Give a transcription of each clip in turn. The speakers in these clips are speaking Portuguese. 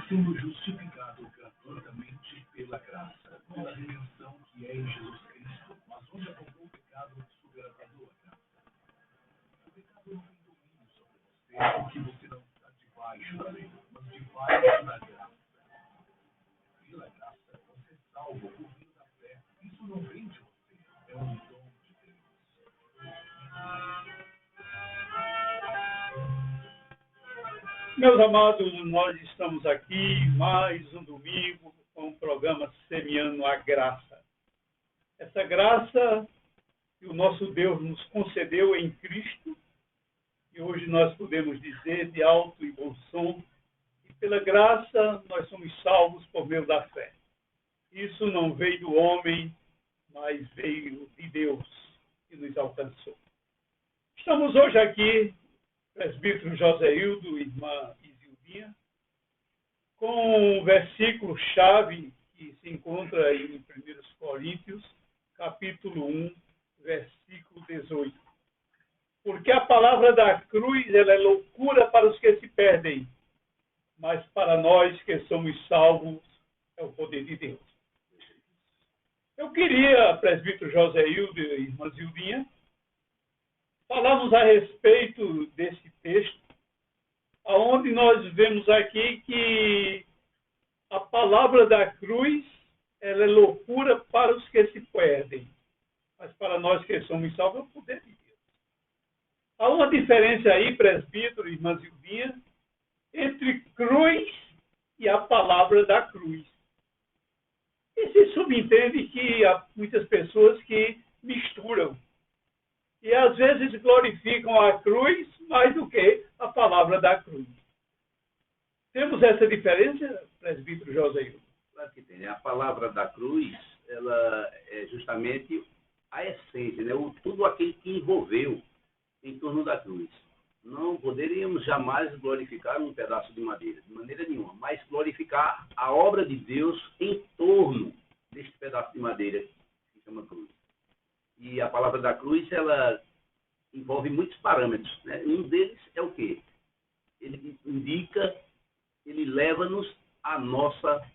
sendo justificado gratuitamente pela graça, pela redenção que é em Jesus Cristo, mas onde abundou o pecado, superaquilo a graça. O pecado não tem domínio sobre você, porque você não está debaixo da lei, mas debaixo da graça. Pela graça, você é salvo por meio da fé. Isso não vem de você, é um dom de Deus. Meus amados, nós estamos aqui mais um domingo com o programa Semeando a Graça. Essa graça que o nosso Deus nos concedeu em Cristo, e hoje nós podemos dizer de alto e bom som, que pela graça nós somos salvos por meio da fé. Isso não veio do homem, mas veio de Deus que nos alcançou. Estamos hoje aqui, presbítero Joséildo, irmã Isildinha, com um versículo-chave que se encontra em 1 Coríntios, capítulo 1, versículo 18. Porque a palavra da cruz ela é loucura para os que se perdem, mas para nós que somos salvos é o poder de Deus. Eu queria, presbítero Joséildo e irmã Isildinha, falarmos a respeito desse texto, onde nós vemos aqui que a palavra da cruz ela é loucura para os que se perdem, mas para nós que somos salvos é o poder de Deus. Há uma diferença aí, presbítero e irmã Silvinha, entre cruz e a palavra da cruz. E se subentende que há muitas pessoas que misturam e às vezes glorificam a cruz mais do que a palavra da cruz. Temos essa diferença, presbítero Joséildo? Claro que tem. A palavra da cruz, ela é justamente a essência, né? Tudo aquilo que envolveu em torno da cruz. Não poderíamos jamais glorificar um pedaço de madeira, de maneira nenhuma, mas glorificar a obra de Deus em torno deste pedaço de madeira que se chama cruz. E a palavra da cruz, ela envolve muitos parâmetros, né? Um deles é o quê? Ele indica, ele leva-nos à nossa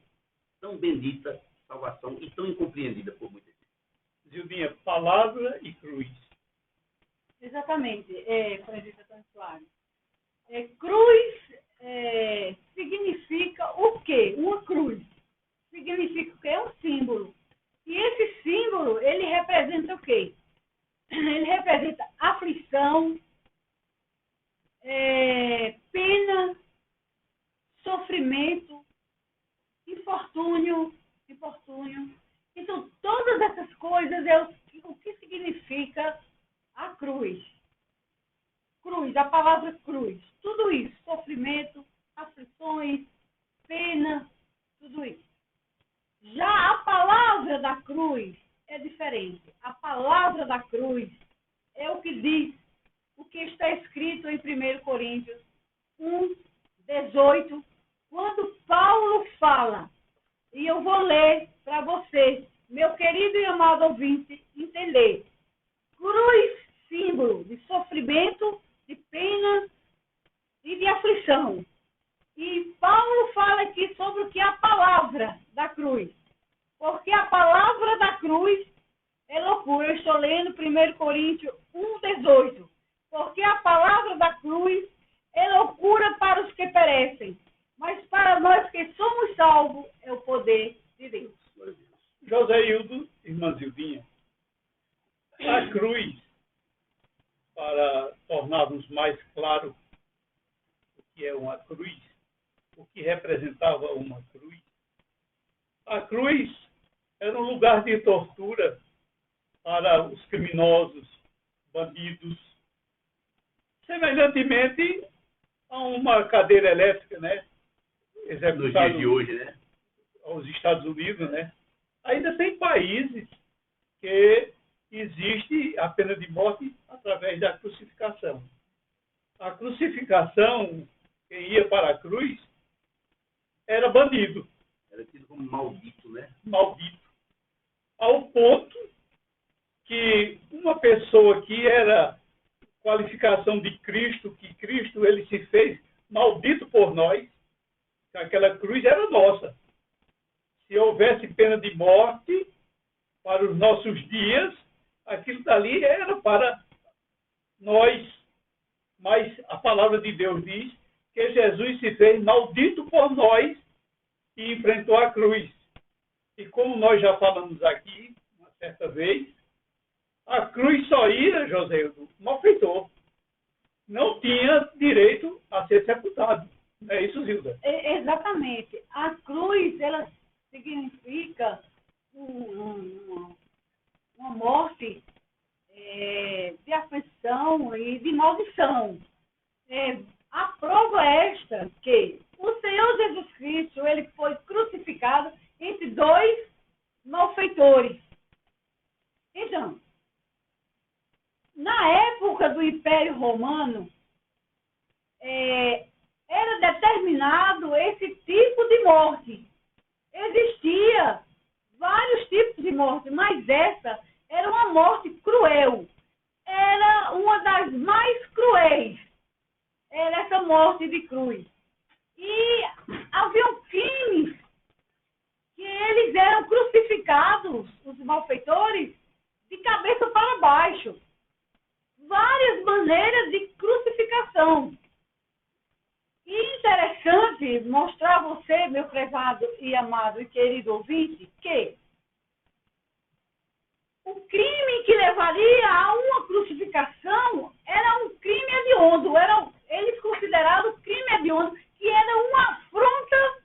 tão bendita salvação e tão incompreendida por muita gente. Zildinha, palavra e cruz. Exatamente, presbítero Antônio Soares. Cruz significa o quê? Uma cruz. Significa o quê? É um símbolo. E esse símbolo, ele representa o quê? Ele representa aflição, pena, sofrimento, infortúnio. Então, todas essas coisas é o que significa a cruz. Cruz, a palavra cruz. Tudo isso, sofrimento, aflições, pena, tudo isso. Já a palavra da cruz é diferente. A palavra da cruz é o que diz o que está escrito em 1 Coríntios 1, 18, quando Paulo fala, e eu vou ler para você, meu querido e amado ouvinte, entender. Cruz, símbolo de sofrimento, de pena e de aflição. E Paulo fala aqui sobre o que é a palavra da cruz. Porque a palavra da cruz é loucura. Eu estou lendo 1 Coríntios 1, 18. Porque a palavra da cruz é loucura para os que perecem. Mas para nós que somos salvos, é o poder de Deus. Joséildo, irmã Zildinha, a cruz, para tornarmos mais claro o que é uma cruz, o que representava uma cruz. A cruz era um lugar de tortura para os criminosos, bandidos, semelhantemente a uma cadeira elétrica, né? Nos dias de hoje, né? Aos Estados Unidos, né? Ainda tem países que existe a pena de morte através da crucificação. A crucificação, quem ia para a cruz, era bandido. Era tido como maldito, né? Maldito. Ao ponto que uma pessoa que era qualificação de Cristo, que Cristo ele se fez maldito por nós, Aquela cruz era nossa. Se houvesse pena de morte para os nossos dias, aquilo dali era para nós. Mas a palavra de Deus diz que Jesus se fez maldito por nós e enfrentou a cruz. E como nós já falamos aqui, uma certa vez, a cruz só ia, José, malfeitor. Não tinha direito a ser sepultado. Não é isso, Zilda? Exatamente. A cruz, ela significa uma morte de aflição e de maldição. A prova é esta, que o Senhor Jesus Cristo, ele foi crucificado entre dois malfeitores. Então, na época do Império Romano, era determinado esse tipo de morte. Existia vários tipos de morte, mas essa era uma morte cruel. Era uma das mais cruéis. Era essa morte de cruz. E haviam crimes que eles eram crucificados, os malfeitores, de cabeça para baixo. Várias maneiras de crucificação. E interessante mostrar a você, meu prezado e amado e querido ouvinte, que o crime que levaria a uma crucificação era um crime hediondo. Eles consideravam crime hediondo, que era uma afronta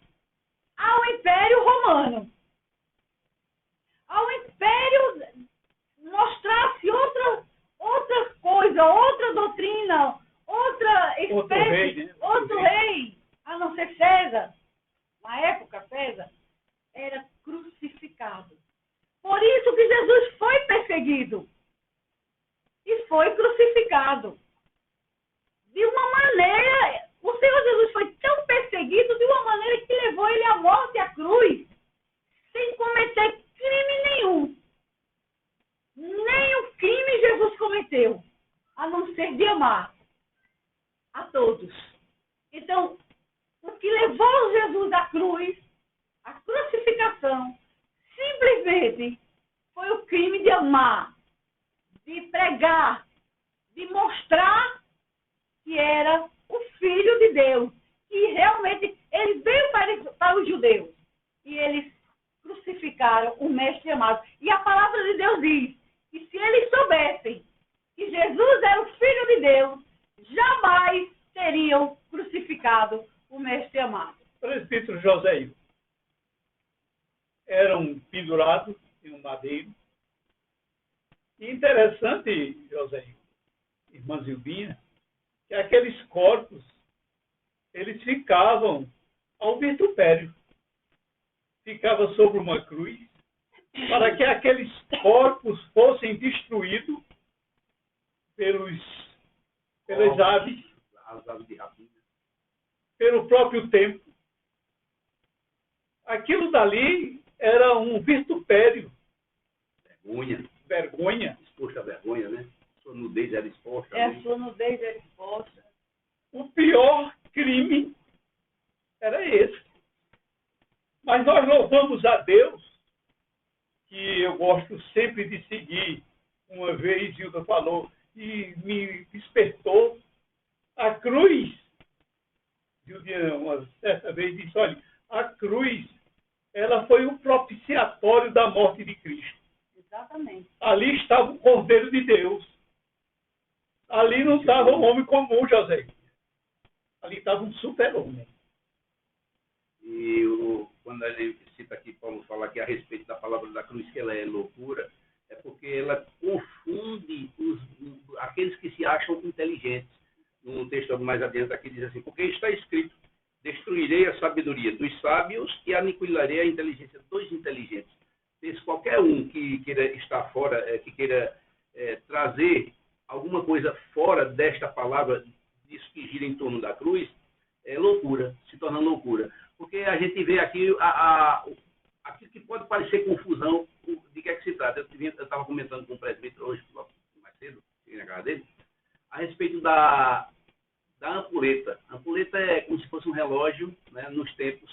ao Império Romano. Ao Império mostrasse outra coisa, outra doutrina, outra espécie, outro rei, a não ser César. Na época, César era crucificado. Por isso que Jesus foi perseguido e foi crucificado. De uma maneira, o Senhor Jesus foi tão perseguido de uma maneira que levou ele à morte, à cruz, sem cometer crime nenhum. Nenhum crime Jesus cometeu, a não ser de amar a todos. Então, o que levou Jesus à cruz, à crucificação, simplesmente foi o crime de amar, de pregar, de mostrar que era o Filho de Deus. E realmente ele veio para os judeus. E eles crucificaram o Mestre amado. E a palavra de Deus diz que se eles soubessem que Jesus era o Filho de Deus, jamais teriam crucificado o Mestre amado. Presbítero Joséio, eram pendurados em um madeiro. E interessante, Joséio, irmã Zilbinha, que aqueles corpos, eles ficavam ao vitupério. Ficava sobre uma cruz, para que aqueles corpos fossem destruídos pelas aves, as aves de rapina, pelo próprio tempo. Aquilo dali era um vitupério. Vergonha. Exposta à vergonha, né? Sua nudez era exposta. A sua nudez era exposta. O pior crime era esse. Mas nós louvamos a Deus, que eu gosto sempre de seguir. Uma vez, Hilda falou, e me despertou. A cruz, Hilda, uma certa vez, disse, olha, a cruz, ela foi o propiciatório da morte de Cristo. Exatamente. Ali estava o Cordeiro de Deus. Ali não estava um homem comum, José. Ali estava um super-homem. E quando ele cita aqui, Paulo fala aqui a respeito da palavra da cruz, que ela é loucura, é porque ela confunde aqueles que se acham inteligentes. No texto mais adiante aqui diz assim, porque está escrito, destruirei a sabedoria dos sábios e aniquilarei a inteligência dos inteligentes. Se qualquer um que queira estar fora, que queira trazer alguma coisa fora desta palavra, disso que gira em torno da cruz, é loucura, se torna loucura. Porque a gente vê aqui aquilo que pode parecer confusão, de que é que se trata. Eu estava comentando com o presbítero hoje, mais cedo, na casa dele, a respeito da da ampulheta. A ampulheta é como se fosse um relógio, né, nos tempos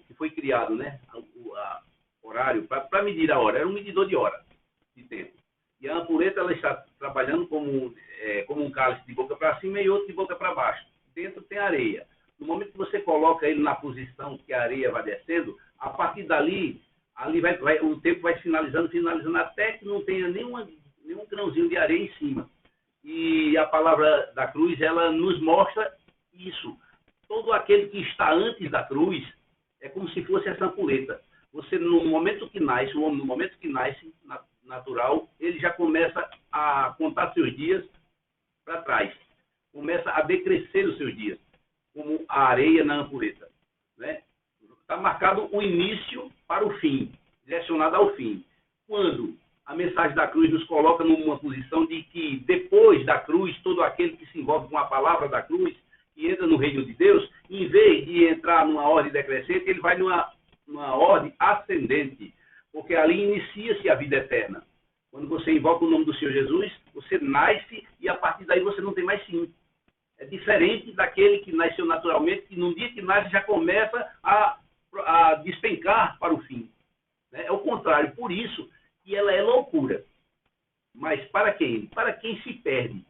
que foi criado, né, horário, para medir a hora. Era um medidor de hora, de tempo. E a ampulheta ela está trabalhando como um cálice de boca para cima e outro de boca para baixo. Dentro tem areia. No momento que você coloca ele na posição que a areia vai descendo, a partir dali, o tempo vai finalizando até que não tenha nenhum grãozinho de areia em cima. E a palavra da cruz, ela nos mostra isso. Todo aquele que está antes da cruz é como se fosse essa ampulheta. Você, no momento que nasce, o homem, no momento que nasce, natural, ele já começa a contar seus dias para trás. Começa a decrescer os seus dias, como a areia na ampulheta. Né? Está marcado o início para o fim, direcionado ao fim. Quando a mensagem da cruz nos coloca numa posição de que depois da cruz, todo aquele que se envolve com a palavra da cruz, que entra no reino de Deus, em vez de entrar numa ordem decrescente, ele vai numa ordem ascendente, porque ali inicia-se a vida eterna. Quando você invoca o nome do Senhor Jesus, você nasce e a partir daí você não tem mais fim. É diferente daquele que nasceu naturalmente, que no dia que nasce já começa a despencar para o fim. É o contrário, por isso que ela é loucura. Mas para quem? Para quem se perde.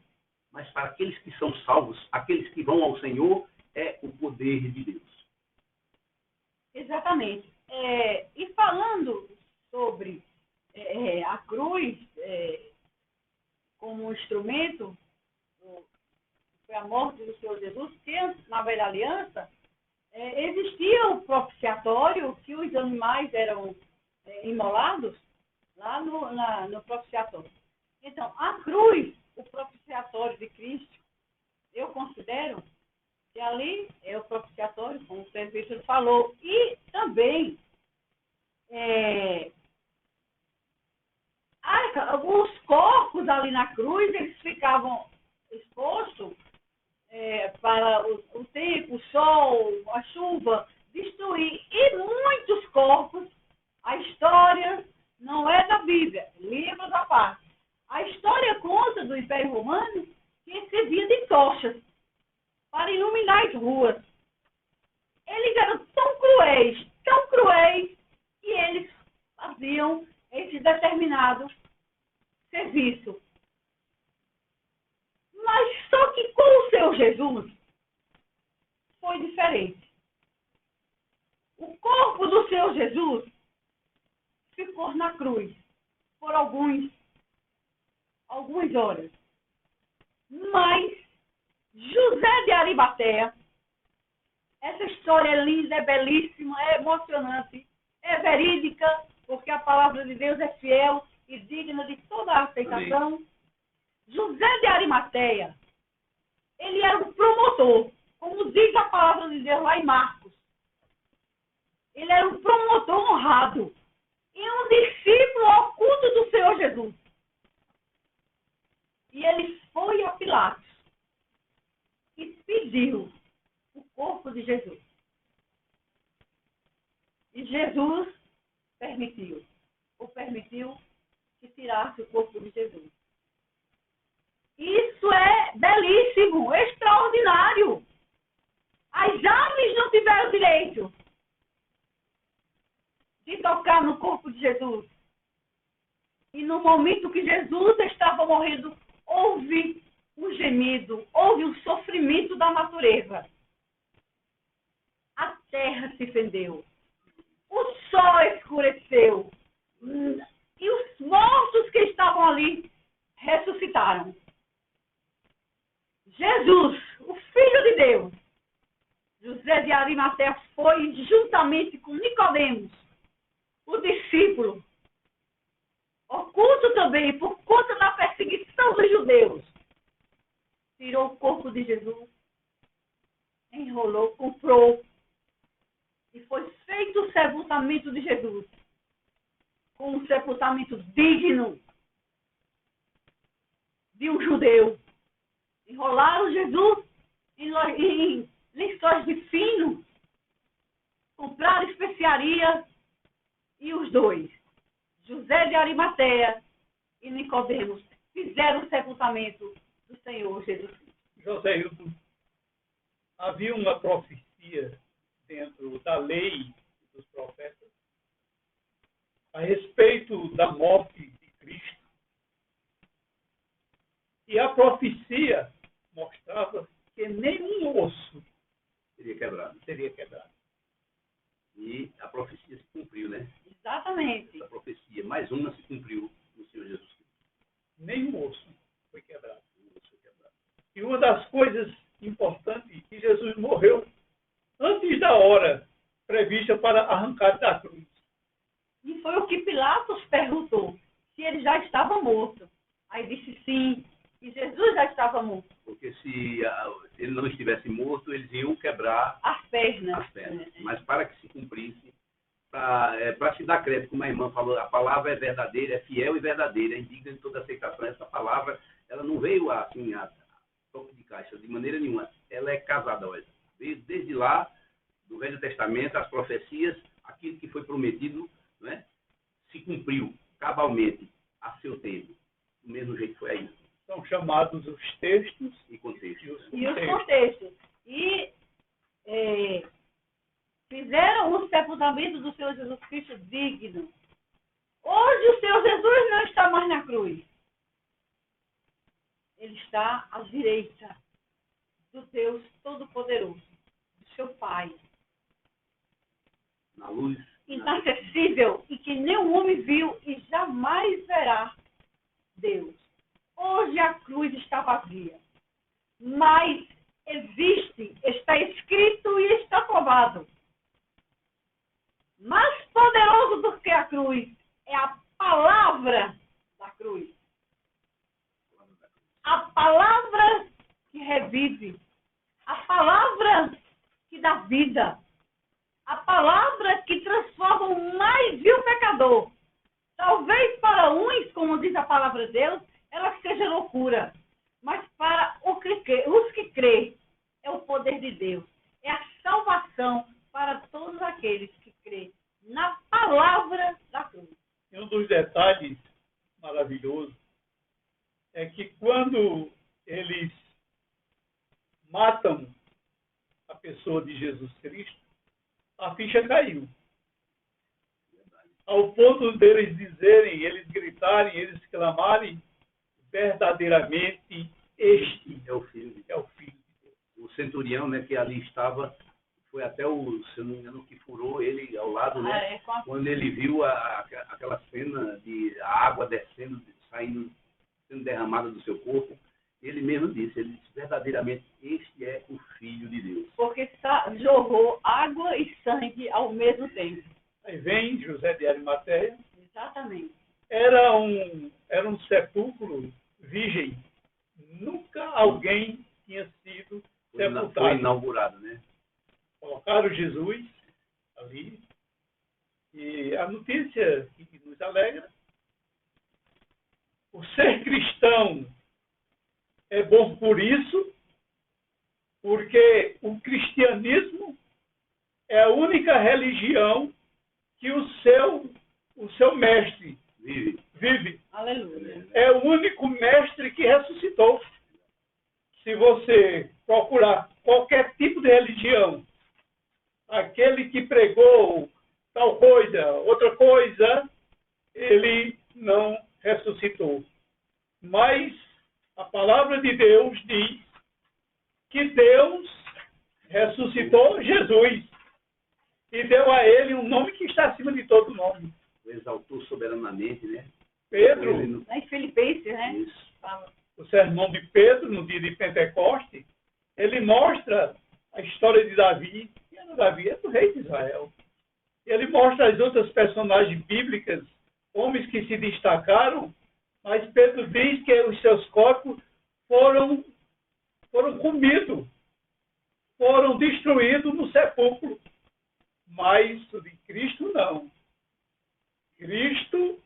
Mas para aqueles que são salvos, aqueles que vão ao Senhor, é o poder de Deus. Exatamente. E falando sobre a cruz como um instrumento, foi a morte do Senhor Jesus, que na velha aliança existia o propiciatório, que os animais eram imolados lá no propiciatório. Então, a cruz, o propiciatório de Cristo, eu considero que ali é o propiciatório, como o presbítero falou, e também os corpos ali na cruz, eles ficavam expostos para o tempo, o sol, a chuva, destruir. E muitos corpos, a história não é da Bíblia, livros à parte. A história conta do Império Romano que servia de tochas para iluminar as ruas. Eles eram tão cruéis, que eles faziam esse determinado serviço. Mas só que com o seu Jesus foi diferente. O corpo do seu Jesus ficou na cruz por algumas horas. Mas José de Arimateia, essa história é linda, é belíssima, é emocionante, é verídica, porque a palavra de Deus é fiel e digna de toda a aceitação. Amém. José de Arimateia, ele era um promotor, como diz a palavra de Deus lá em Marcos. Ele era um promotor honrado e um discípulo oculto do Senhor Jesus. E ele foi a Pilatos e pediu o corpo de Jesus. E Jesus permitiu que tirasse o corpo de Jesus. Isso é belíssimo, extraordinário. As aves não tiveram direito de tocar no corpo de Jesus. E no momento que Jesus estava morrendo, houve um gemido, houve um sofrimento da natureza. A terra se fendeu. O sol escureceu. E os mortos que estavam ali ressuscitaram. Jesus, o Filho de Deus, José de Arimateia, foi juntamente com Nicodemos, o discípulo, oculto também por conta da perseguição dos judeus, tirou o corpo de Jesus, enrolou, comprou, e foi feito o sepultamento de Jesus, com um sepultamento digno de um judeu. Enrolaram Jesus em lençóis de fino, compraram especiaria, e os dois, José de Arimateia e Nicodemos, fizeram o sepultamento do Senhor Jesus Cristo. José Hilton, havia uma profecia dentro da lei dos profetas a respeito da morte de Cristo. E a profecia mostrava que nenhum osso Seria quebrado. quebrado. E a profecia se cumpriu, né? Exatamente. Essa profecia, mais uma se cumpriu no Senhor Jesus Cristo. Nenhum osso foi quebrado. Nenhum osso foi quebrado. E uma das coisas importantes é que Jesus morreu antes da hora prevista para arrancar da cruz. E foi o que Pilatos perguntou, se ele já estava morto. Aí disse sim, que Jesus já estava morto. Porque se ele não estivesse morto, eles iam quebrar As pernas. as pernas. Mas para que se cumprisse, para se dar crédito, como a irmã falou, a palavra é verdadeira, é fiel e verdadeira, é digna de toda aceitação. Essa palavra, ela não veio assim, a toque de caixa, de maneira nenhuma. Ela é casada, olha. Desde lá, do Velho Testamento, as profecias, aquilo que foi prometido, né, se cumpriu cabalmente a seu tempo. Do mesmo jeito foi aí. São chamados os textos E contexto. E os contextos. E fizeram o sepultamento do Senhor Jesus Cristo digno. Hoje o Senhor Jesus não está mais na cruz. Ele está à direita do Deus Todo-Poderoso, do seu Pai. Na luz. Inacessível e que nenhum homem viu e jamais verá Deus. Hoje a cruz está vazia, mas existe, está escrito e está provado. Mais poderoso do que a cruz é a palavra da cruz. A palavra que revive, a palavra que dá vida, a palavra que transforma o mais vil pecador. Talvez para uns, como diz a palavra de Deus, ela seja loucura. Mas para os que crê, é o poder de Deus. É a salvação para todos aqueles que crê na palavra da cruz. E um dos detalhes maravilhosos é que quando eles matam a pessoa de Jesus Cristo, a ficha caiu. Ao ponto deles dizerem, eles gritarem, eles clamarem, verdadeiramente este É o filho de é o Filho de Deus. o centurião, né, que ali estava, foi até o, se eu não me engano, que furou ele ao lado, né? Quando ele viu aquela cena de a água descendo, saindo, sendo derramada do seu corpo, ele mesmo disse, verdadeiramente, este é o Filho de Deus. Porque jorrou água e sangue ao mesmo tempo. Aí vem José de Arimateia, Exatamente. era um sepulcro virgem. Nunca alguém tinha sido Foi sepultado. inaugurado, né? Colocaram Jesus ali. E a notícia que nos alegra, o ser cristão é bom por isso, porque o cristianismo é a única religião que o seu mestre vive. Aleluia. É o único mestre que ressuscitou. Se você procurar qualquer tipo de religião, aquele que pregou tal coisa, outra coisa, ele não ressuscitou. Mas a palavra de Deus diz que Deus ressuscitou Jesus e deu a ele um nome que está acima de todo nome. O exaltou soberanamente, né? Pedro, Em Filipenses, né? Isso. Fala. o sermão de Pedro, no dia de Pentecoste, ele mostra a história de Davi. Quem era Davi? É do rei de Israel. Ele mostra as outras personagens bíblicas, homens que se destacaram, mas Pedro diz que os seus corpos foram comidos, foram destruídos no sepulcro. Mas o de Cristo não. Cristo,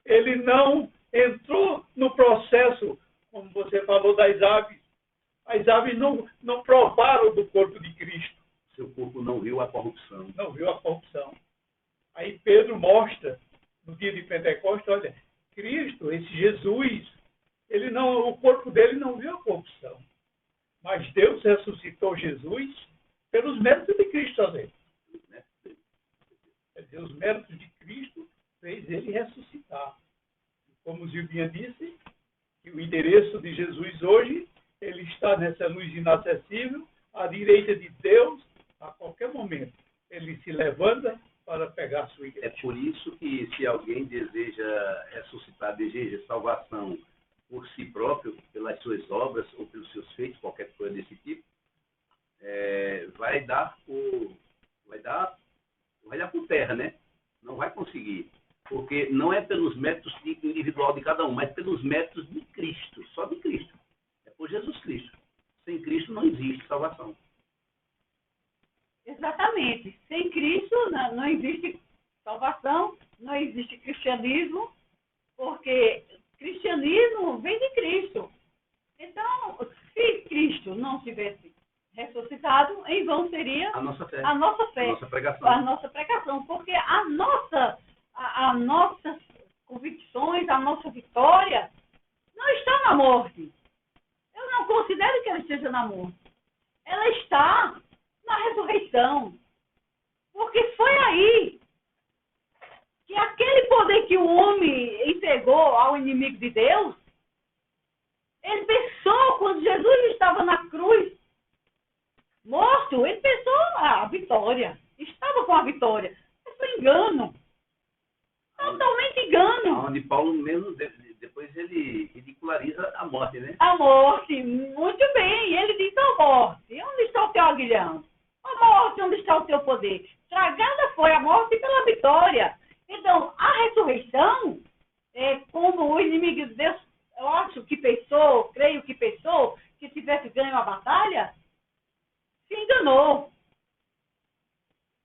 ele não entrou no processo, como você falou, das aves. As aves não provaram do corpo de Cristo. Seu corpo não viu a corrupção. Não viu a corrupção. Aí Pedro mostra, no dia de Pentecostes, olha, Cristo, esse Jesus, o corpo dele não viu a corrupção. Mas Deus ressuscitou Jesus pelos méritos de Cristo também. Quer dizer, os méritos de Cristo fez ele ressuscitar. Como Zilvinha disse, que o endereço de Jesus hoje, ele está nessa luz inacessível, à direita de Deus, a qualquer momento. Ele se levanta para pegar a sua igreja. É por isso que se alguém deseja ressuscitar, deseja salvação por si próprio, pelas suas obras ou pelos seus feitos, qualquer coisa desse tipo, vai dar por terra, né? Não vai conseguir. Porque não é pelos méritos individual de cada um, mas pelos méritos de Cristo, só de Cristo. É por Jesus Cristo. Sem Cristo não existe salvação. Exatamente. Sem Cristo não existe salvação, não existe cristianismo, porque cristianismo vem de Cristo. Então, se Cristo não tivesse ressuscitado, em vão seria A nossa fé. a nossa fé, A nossa pregação. a nossa pregação, porque as nossas convicções, a nossa vitória não está na morte. Eu não considero que ela esteja na morte. Ela está na ressurreição. Porque foi aí que aquele poder que o homem entregou ao inimigo de Deus, ele pensou, quando Jesus estava na cruz, morto, ele pensou a vitória. Estava com a vitória. Mas foi engano. Totalmente engano. Onde Paulo mesmo, depois ele ridiculariza a morte, né? A morte, muito bem. Ele diz, ó morte, onde está o teu aguilhão? Ó morte, onde está o teu poder? Tragada foi a morte pela vitória. Então, a ressurreição, como o inimigo de Deus, eu acho que pensou, creio que pensou, que tivesse ganho a batalha, se enganou.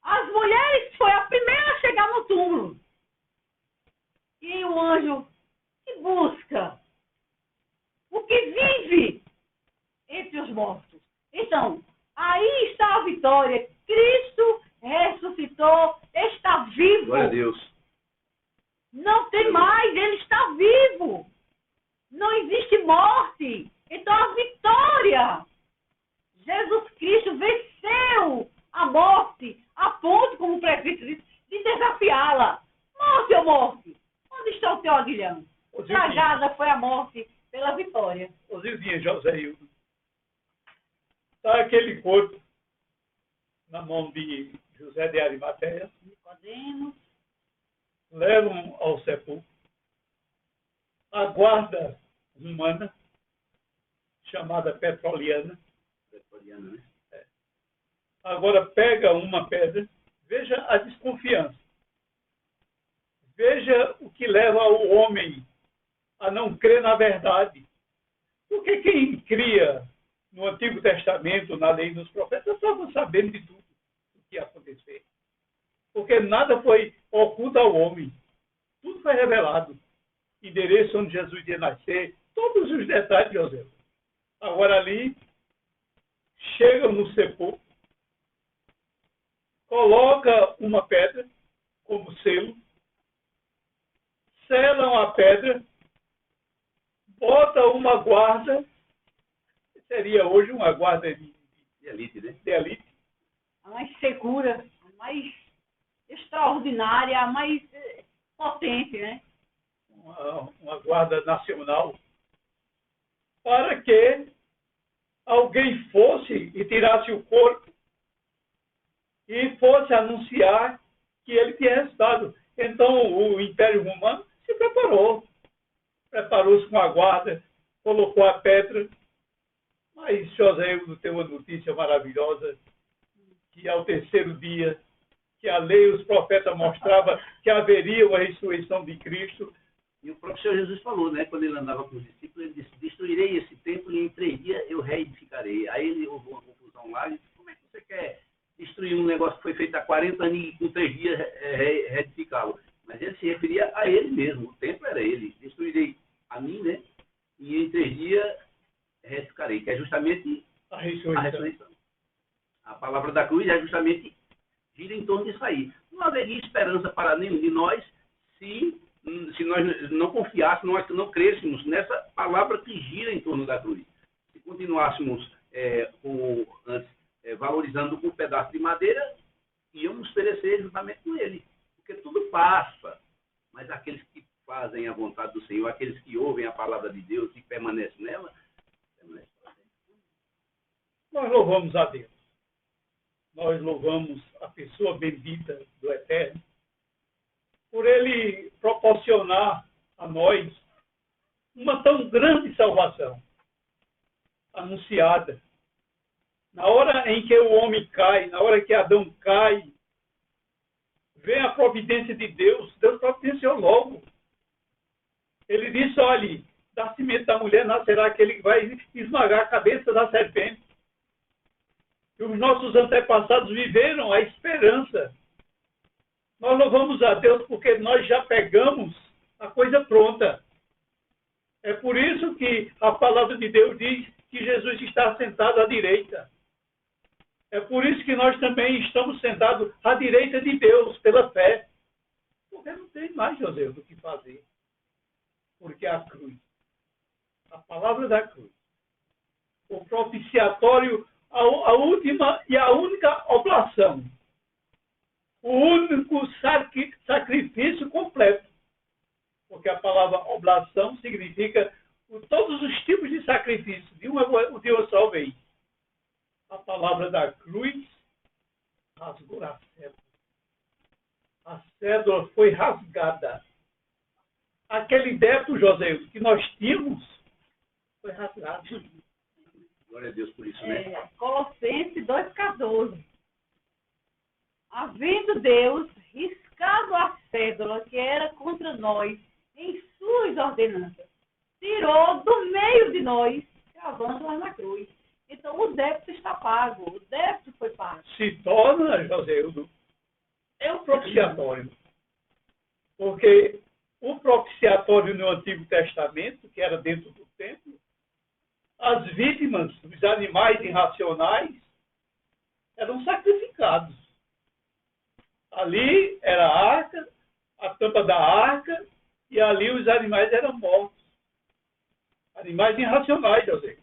As mulheres foi a primeira a chegar no túmulo. E o anjo que busca o que vive entre os mortos. Então, aí está a vitória. Cristo ressuscitou, está vivo. Glória a Deus. Não tem mais, ele está vivo. Não existe morte. Então, a vitória. Jesus Cristo venceu a morte a ponto, como o prefeito disse, de desafiá-la. Morte ou morte? Onde está o teu aguilhão? Tragada foi a morte pela vitória. Ô Zildinha, José Hildo, está aquele corpo na mão de José de Arimateia, Nicodemos, levam ao sepulcro, a guarda humana, chamada Petroliana, Né? agora pega uma pedra, veja a desconfiança. Veja o que leva o homem a não crer na verdade. Porque quem cria no Antigo Testamento, na lei dos profetas, estavam sabendo de tudo o que ia acontecer. Porque nada foi oculto ao homem. Tudo foi revelado. Endereço onde Jesus ia nascer, todos os detalhes, José. Agora ali, chegam no sepulcro, coloca uma pedra como selo, selam a pedra, bota uma guarda, seria hoje uma guarda de elite, né? De elite. a mais segura, a mais extraordinária, a mais potente, né? Uma guarda nacional, para que alguém fosse e tirasse o corpo e fosse anunciar que ele tinha ressuscitado. Então o Império Romano se preparou-se com a guarda, colocou a pedra. Mas José Hildo tem uma notícia maravilhosa, que ao terceiro dia, que a lei e os profetas mostravam que haveria uma ressurreição de Cristo. E o próprio Senhor Jesus falou, né? Quando ele andava com os discípulos, ele disse, destruirei esse templo e em 3 dias eu reedificarei. Aí ele houve uma confusão lá e disse, como é que você quer destruir um negócio que foi feito há 40 anos e com 3 dias reedificá-lo? Mas ele se referia a ele mesmo, o templo era ele. Destruirei a mim, né? E em 3 dias reedificarei, que é justamente A a ressurreição. ressurreição. A palavra da cruz é justamente gira em torno disso aí. Não haveria esperança para nenhum de nós se nós não confiássemos, nós não crêssemos nessa palavra que gira em torno da cruz. Se continuássemos valorizando com um pedaço de madeira, íamos perecer juntamente com ele. Porque tudo passa, mas aqueles que fazem a vontade do Senhor, aqueles que ouvem a palavra de Deus e permanecem nela, permanecem para sempre. Nós louvamos a Deus. Nós louvamos a pessoa bendita do Eterno por Ele proporcionar a nós uma tão grande salvação anunciada. Na hora em que o homem cai, na hora que Adão cai, vem a providência de Deus. Deus providenciou logo. Ele disse, olhe, da semente da mulher nascerá aquele que vai esmagar a cabeça da serpente. E os nossos antepassados viveram a esperança. Nós louvamos a Deus porque nós já pegamos a coisa pronta. É por isso que a palavra de Deus diz que Jesus está sentado à direita. É por isso que nós também estamos sentados à direita de Deus, pela fé. Porque não tem mais, José, do que fazer. Porque a cruz, a palavra da cruz, o propiciatório, a última e a única oblação, o único sacrifício completo. Porque a palavra oblação significa todos os tipos de sacrifício, de uma só vez. A palavra da cruz rasgou a cédula. A cédula foi rasgada. Aquele débito, José, que nós tínhamos, foi rasgado. Glória a Deus por isso, né? Colossenses 2,14. Havendo Deus riscado a cédula que era contra nós em suas ordenanças, tirou do meio de nós, cravando-a na cruz. Então o débito está pago, o débito foi pago. Se torna, José, é o propiciatório. Porque o propiciatório no Antigo Testamento, que era dentro do templo, as vítimas, os animais irracionais, eram sacrificados. Ali era a arca, a tampa da arca, e ali os animais eram mortos. Animais irracionais, José.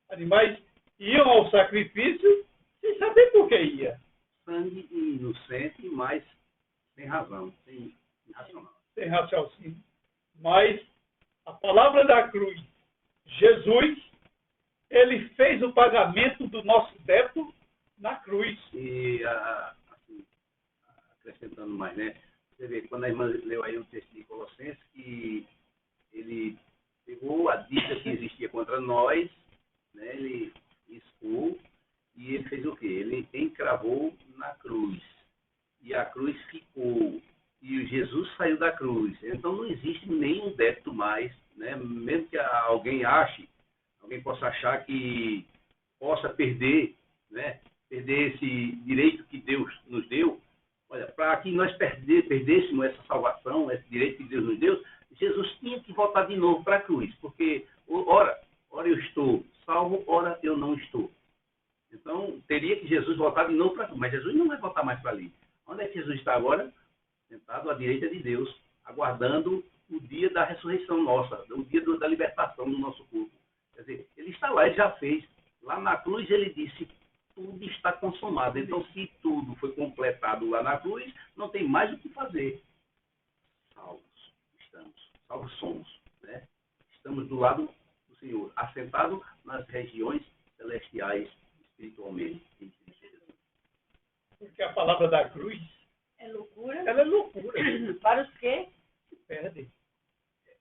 Animais iam ao sacrifício sem saber por que ia. Sangue inocente, mas sem razão, sem racional. Sem raciocínio. Mas a palavra da cruz, Jesus, ele fez o pagamento do nosso débito na cruz. E, assim, acrescentando mais, né? Você vê, quando a irmã leu aí o texto de Colossenses, que ele pegou a dívida que existia contra nós, né? Ele expôs e ele fez o quê? Ele encravou na cruz. E a cruz ficou. E Jesus saiu da cruz. Então não existe nenhum débito mais, né? Mesmo que alguém possa achar que possa perder, né? Perder esse direito que Deus nos deu. Olha, para que nós perdêssemos essa salvação, esse direito que Deus nos deu, Jesus tinha que voltar de novo para a cruz. Porque, ora eu estou salvo, ora eu não estou. Então, teria que Jesus voltar de novo para a cruz. Mas Jesus não vai voltar mais para ali. Onde é que Jesus está agora? Sentado à direita de Deus, aguardando o dia da ressurreição nossa, o dia da libertação do nosso corpo. Quer dizer, ele está lá, ele já fez. Lá na cruz ele disse, tudo está consumado. Então, se tudo foi completado lá na cruz, não tem mais o que fazer. Salvos estamos, salvos somos, né? Estamos do lado do Senhor, assentados nas regiões celestiais, espiritualmente. Porque a palavra da cruz, É loucura. ela é loucura. Para os que Se perde.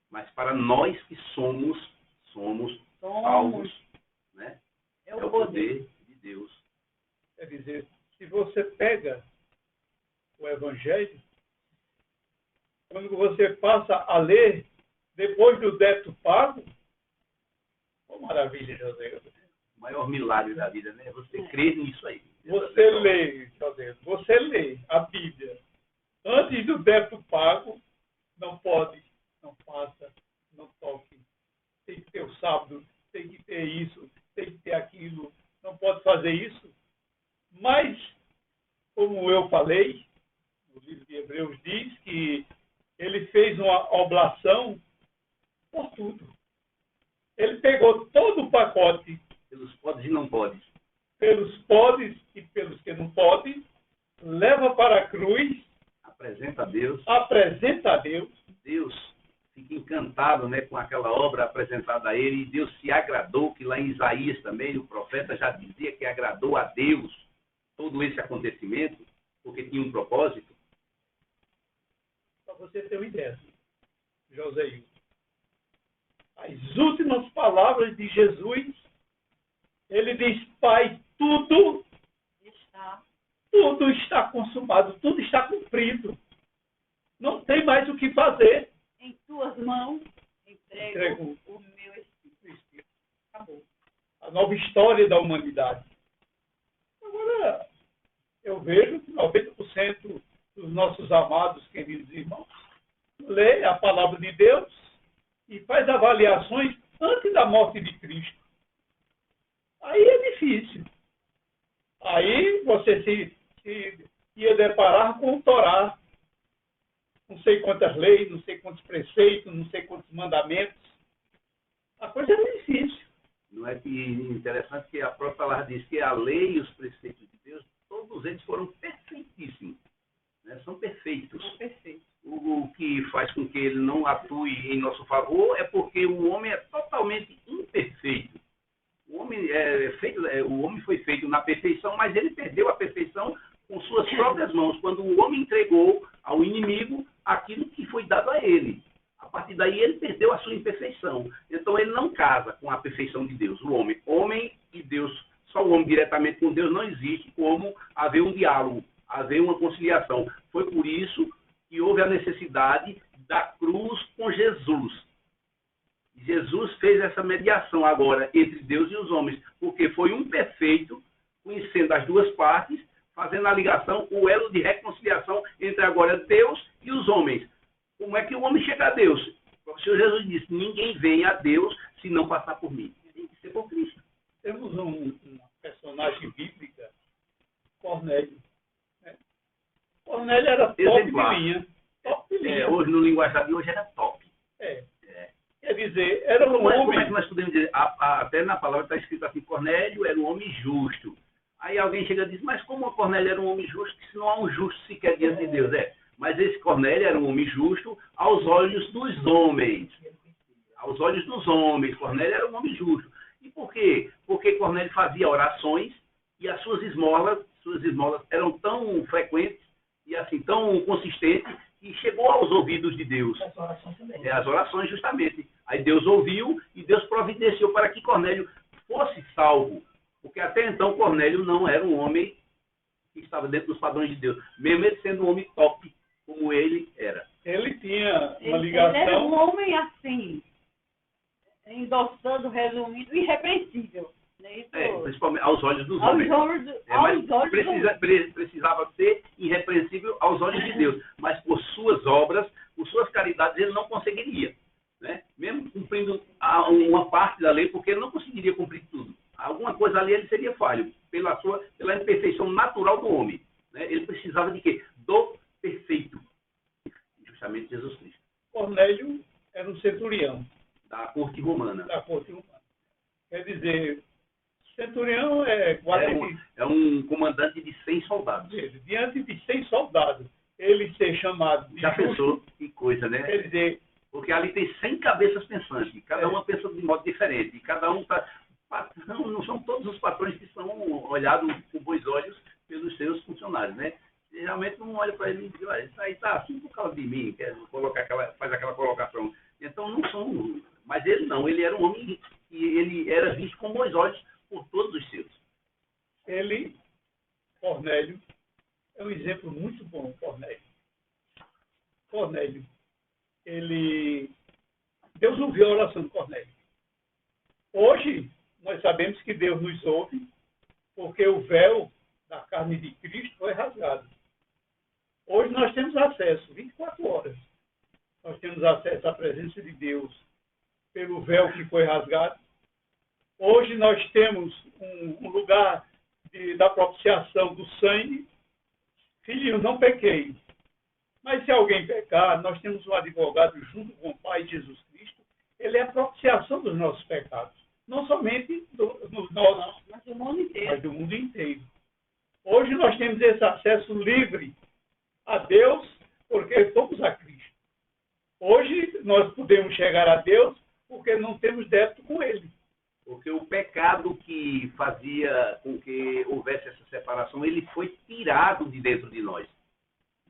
Mas para nós que somos salvos, né? é o poder. De Deus. Quer dizer, se você pega o Evangelho, quando você passa a ler, depois do débito pago, oh, maravilha, José. O maior milagre da vida, né? Você crer nisso aí. Você lê, José, você lê a Bíblia antes do débito pago, não pode, não faça, não toque. Tem que ter o sábado, tem que ter isso, tem que ter aquilo, não pode fazer isso. Mas, como eu falei, o livro de Hebreus diz que ele fez uma oblação por tudo. Ele pegou todo o pacote Pelos podes e não podes. pelos podes e pelos que não podem, leva para a cruz, Apresenta a Deus. apresenta a Deus. Deus fica encantado, né, com aquela obra apresentada a ele, e Deus se agradou, que lá em Isaías também, o profeta já dizia que agradou a Deus todo esse acontecimento, porque tinha um propósito. Para você ter uma ideia, Joséio, as últimas palavras de Jesus, ele diz: Pai, tudo está consumado, tudo está cumprido. Não tem mais o que fazer. Em tuas mãos entrego o meu espírito. Acabou. A nova história da humanidade. Agora, eu vejo que 90% dos nossos amados, queridos irmãos, lê a palavra de Deus e faz avaliações antes da morte de Cristo. Aí é difícil. Aí você se ia deparar com o Torá. Não sei quantas leis, não sei quantos preceitos, não sei quantos mandamentos. A coisa é difícil. Não é que interessante que a própria palavra diz que a lei e os preceitos de Deus, todos eles foram perfeitíssimos. Né? São perfeitos. Perfeito. O que faz com que ele não atue em nosso favor é porque o homem é totalmente imperfeito. O homem foi feito na perfeição, mas ele perdeu a perfeição com suas próprias mãos, quando o homem entregou ao inimigo aquilo que foi dado a ele. A partir daí ele perdeu a sua imperfeição. Então ele não casa com a perfeição de Deus, o homem. Homem e Deus, só o homem diretamente com Deus, não existe como haver um diálogo, haver uma conciliação. Foi por isso que houve a necessidade da cruz com Jesus. Jesus fez essa mediação agora entre Deus e os homens, porque foi um perfeito, conhecendo as duas partes, fazendo a ligação, o elo de reconciliação entre agora Deus e os homens. Como é que o homem chega a Deus? O Senhor Jesus disse: ninguém vem a Deus se não passar por mim. Tem que ser por Cristo. Temos uma personagem bíblica, Cornélio. Né? Cornélio era top Exemplar. de linha. Top de linha. Hoje, no linguajar de hoje, era top. Quer dizer, era um Como é homem... que nós podemos dizer? Até na palavra está escrito assim: Cornélio era um homem justo. Aí alguém chega e diz: mas como o Cornélio era um homem justo, se não há um justo sequer diante de Deus? Mas esse Cornélio era um homem justo aos olhos dos homens. Aos olhos dos homens, Cornélio era um homem justo. E por quê? Porque Cornélio fazia orações e as suas esmolas eram tão frequentes e assim tão consistentes que chegou aos ouvidos de Deus. As orações também. As orações, justamente. Aí Deus ouviu e Deus providenciou para que Cornélio fosse salvo. Porque até então Cornélio não era um homem que estava dentro dos padrões de Deus. Mesmo ele sendo um homem top, como ele era. Ele tinha uma Ele era um ligação... homem assim, endossando, resumindo, irrepreensível. Né? Principalmente aos olhos dos Aos homens. olhos Precisava ser irrepreensível aos olhos de Deus. Mas por suas obras, por suas caridades, ele não conseguiria. Né? Mesmo cumprindo uma parte da lei, porque ele não conseguiria cumprir tudo. Alguma coisa ali ele seria falho, pela imperfeição natural do homem. Né? Ele precisava de quê? Do perfeito. Justamente Jesus Cristo. Cornélio era um centurião Da corte romana. da corte romana. Quer dizer, centurião é guarda-de... É um comandante de 100 soldados. Diante de 100 soldados, ele ser chamado de Já justo, pensou? Que coisa, né? quer dizer, Porque ali tem 100 cabeças pensantes. Cada uma pensa de modo diferente. E cada um está... Não são todos os patrões que são olhados com bons olhos pelos seus funcionários, né? Geralmente não olha para ele e diz: isso aí está assim por causa de mim, faz aquela colocação. Então não são... Mas ele não, ele era um homem e ele era visto com bons olhos por todos os seus. ele, Cornélio, é um exemplo muito bom, Cornélio. Cornélio, Deus ouviu a oração de Cornélio. Hoje, nós sabemos que Deus nos ouve, porque o véu da carne de Cristo foi rasgado. Hoje nós temos acesso, 24 horas. Nós temos acesso à presença de Deus pelo véu que foi rasgado. Hoje nós temos um lugar da propiciação do sangue. Filhinho, não pequei. Mas se alguém pecar, nós temos um advogado junto com o Pai Jesus Cristo. Ele é a propiciação dos nossos pecados. não somente no nosso, Mas o mundo inteiro. mas do mundo inteiro. Hoje nós temos esse acesso livre a Deus porque somos a Cristo. Hoje nós podemos chegar a Deus porque não temos débito com Ele. Porque o pecado que fazia com que houvesse essa separação, ele foi tirado de dentro de nós.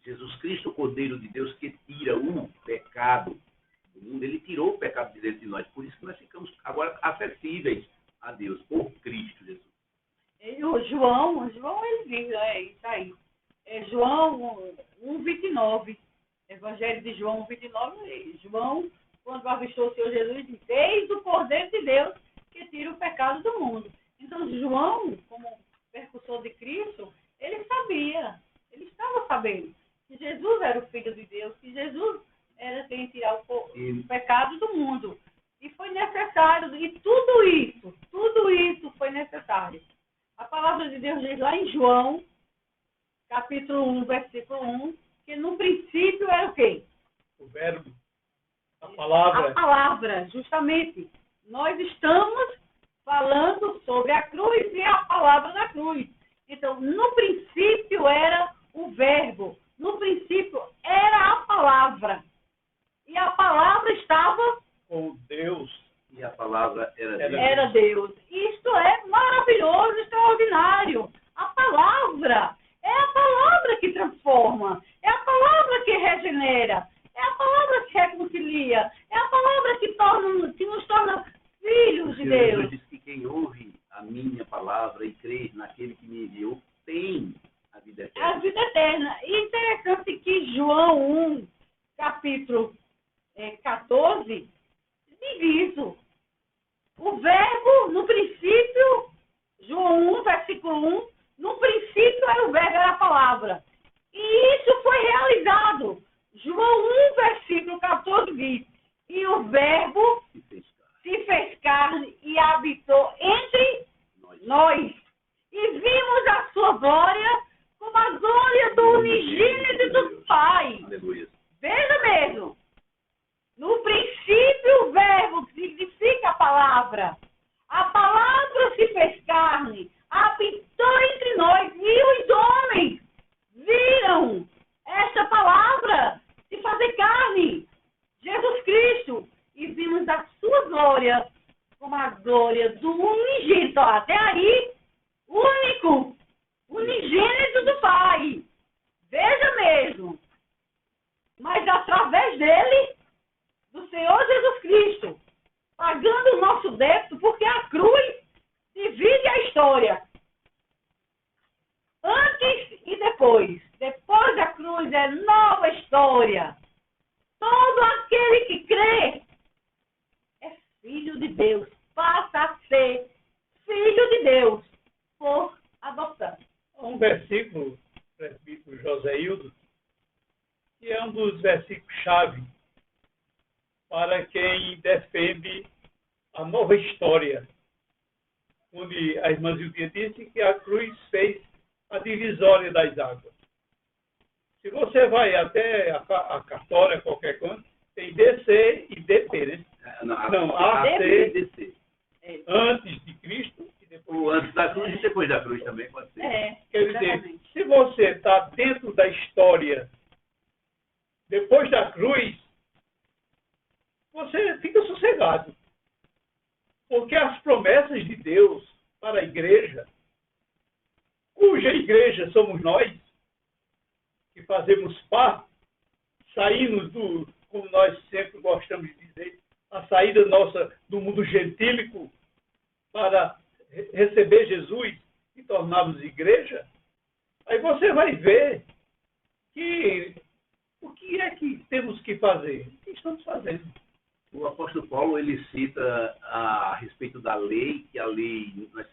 Jesus Cristo, o Cordeiro de Deus, que tira o pecado do mundo, ele tirou o pecado de dentro de nós. Por isso que nós ficamos agora acessíveis a Deus, por Cristo Jesus. E o João ele diz, isso aí. É João 1,29. Evangelho de João 1,29. João, quando avistou o Senhor Jesus, disse: eis o Cordeiro de Deus que tira o pecado do mundo. Então, João, como percussor de Cristo, ele sabia, ele estava sabendo que Jesus era o Filho de Deus, que Jesus era quem tirar o pecado do mundo. E foi necessário, e tudo isso foi necessário. A palavra de Deus diz lá em João, capítulo 1, versículo 1, que no princípio era o quê? O verbo, a palavra. A palavra, justamente. Nós estamos falando sobre a cruz e a palavra da cruz. Então, no princípio era o verbo. No princípio era a palavra. E a palavra estava Com Deus. E a palavra era Deus. Era Deus. Isto é maravilhoso, extraordinário. A palavra é a palavra que transforma. É a palavra que regenera. É a palavra que reconcilia. É a palavra que nos torna filhos de Deus. Jesus disse que quem ouve a minha palavra e crê naquele que me enviou tem a vida eterna. A vida eterna. E interessante que João 1, capítulo 14, diz isso. O verbo, no princípio, João 1, versículo 1, no princípio era o verbo, era a palavra. E isso foi realizado. João 1, versículo 14 diz: e o verbo se fez carne e habitou entre nós. E vimos a sua glória como a glória do unigênito do Pai. Aleluia. Veja mesmo. No princípio, o verbo, que significa a palavra. A palavra se fez carne, habitou entre nós. E os homens viram esta palavra se fazer carne. Jesus Cristo. E vimos a sua glória como a glória do unigênito. Até aí, único, unigênito do Pai. Veja mesmo. Mas através dele, do Senhor Jesus Cristo, pagando o nosso débito, porque a cruz divide a história. Antes e depois. Depois da cruz é nova história. Todo aquele que crê é filho de Deus. Passa a ser filho de Deus por adoção. Um versículo, presbítero Joséildo, que é um dos versículos-chave para quem defende a nova história, onde a irmã Zildia disse que a cruz fez a divisória das águas. Se você vai até a Católica, qualquer canto, tem DC e DP, né? Não, AC e DC. antes de Cristo e depois. Ou antes da cruz e depois da cruz também pode ser. Quer dizer, se você está dentro da história depois da cruz, você fica sossegado. Porque as promessas de Deus para a igreja, cuja igreja somos nós, que fazemos parte, saímos do, como nós sempre gostamos de dizer, a saída nossa do mundo gentílico para receber Jesus e tornarmos igreja, aí você vai ver que o que é que temos que fazer? O que estamos fazendo? O apóstolo Paulo, ele cita a respeito da lei, que a lei, nós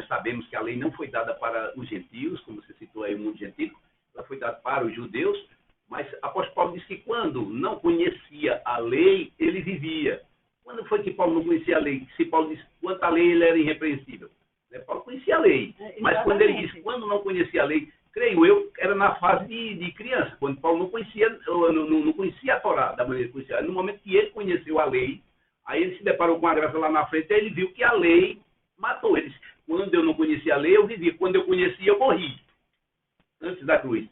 sabemos que a lei não foi dada para os gentios, como você citou aí o mundo gentílico, ela foi dada para os judeus, mas o apóstolo Paulo diz que quando não conhecia a lei, ele vivia. Quando foi que Paulo não conhecia a lei? Se Paulo diz quanto à lei ele era irrepreensível. Paulo conhecia a lei, mas quando ele diz quando não conhecia a lei, creio eu, era na fase de criança, quando Paulo não conhecia a Torá da maneira que conhecia. No momento que ele conheceu a lei, Aí ele se deparou com a graça lá na frente, aí ele viu que a lei matou eles. Quando eu não conhecia a lei, eu vivia. Quando eu conhecia, eu morri. Antes da cruz.